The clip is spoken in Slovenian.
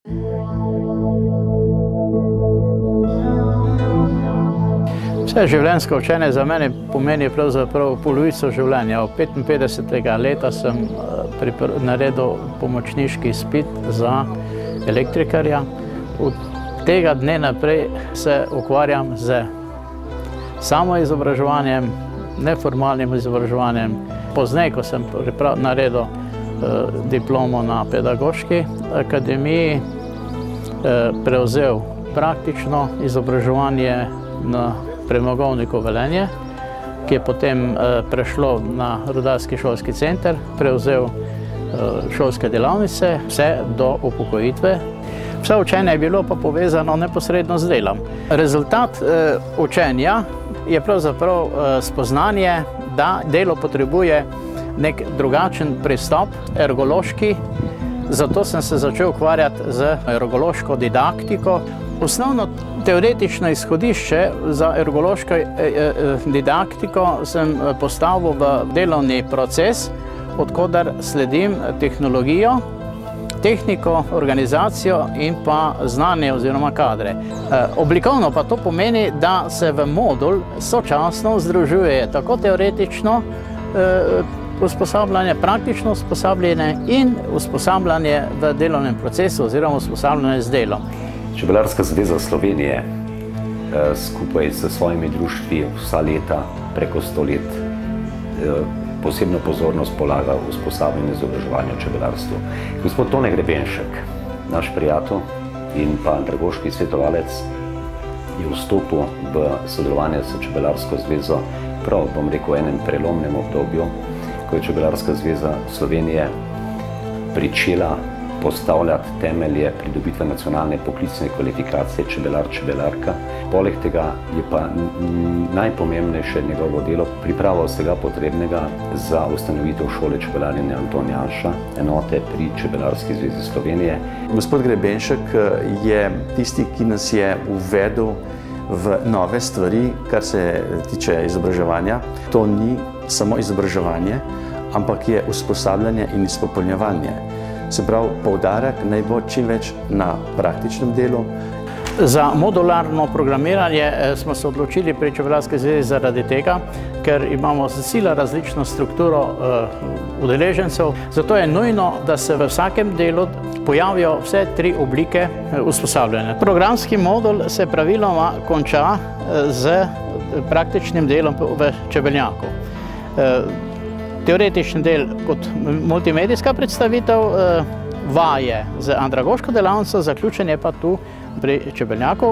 Vse življenjsko učenje za mene pomeni pravzaprav polovico življenja. Od 55. leta sem naredil pomočniški izpit za elektrikarja. Od tega dne naprej se ukvarjam z samoizobraževanjem, neformalnim izobraževanjem. Pozneje, ko sem naredil diplomo na Pedagoški akademiji, prevzel praktično izobraževanje na Premogovniku Velenje, ki je potem prešlo na Rudarski šolski center, prevzel šolske delavnice, vse do upokojitve. Vse učenje je bilo pa povezano neposredno z delom. Rezultat učenja je pravzaprav spoznanje, da delo potrebuje nek drugačen pristop, ergološki. Zato sem se začel ukvarjati z ergološko didaktiko. Osnovno teoretično izhodišče za ergološko didaktiko sem postavil v delovni proces, od koder sledim tehnologijo, tehniko, organizacijo in pa znanje oziroma kadre. Oblikovno pa to pomeni, da se v modul sočasno združuje tako teoretično usposabljanje, praktično usposabljanje in usposabljanje v delovnem procesu oziroma usposabljanje z delom. Čebelarska zveza Slovenije skupaj s svojimi društvi vsa leta, preko 100 let, posebno pozornost polaga v usposabljanju in izobraževanju v čebelarstvu. Gospod Tone Grebenšek, naš prijatelj in pa andragoški svetovalec, je vstopil v sodelovanje s Čebelarsko zvezo prav, bom rekel, v enem prelomnem obdobju, ko je Čebelarska zveza Slovenije pričela postavljati temelje pridobitve nacionalne poklicne kvalifikacije čebelar-čebelarka. Poleg tega je pa najpomembnejše njegovo delo priprava vsega potrebnega za ustanovitev šole čebelarjenja Anton Janša, enote pri Čebelarski zvezi Slovenije. Gospod Grebenšek je tisti, ki nas je uvedel v nove stvari, kar se tiče izobraževanja. To ni samo izobraževanje, ampak je usposabljanje in izpopolnjevanje. Se pravi, poudarek naj bo čim več na praktičnem delu. Za modularno programiranje smo se odločili pri Čebelarski zvezi zaradi tega, ker imamo zelo različno strukturo udeležencev. Zato je nujno, da se v vsakem delu pojavijo vse tri oblike usposabljanja. Programski modul se praviloma konča z praktičnim delom v čebelnjaku. Teoretični del kot multimedijska predstavitev, vaje z andragoško delavnico, zaključen je pa tu pri čebelnjaku.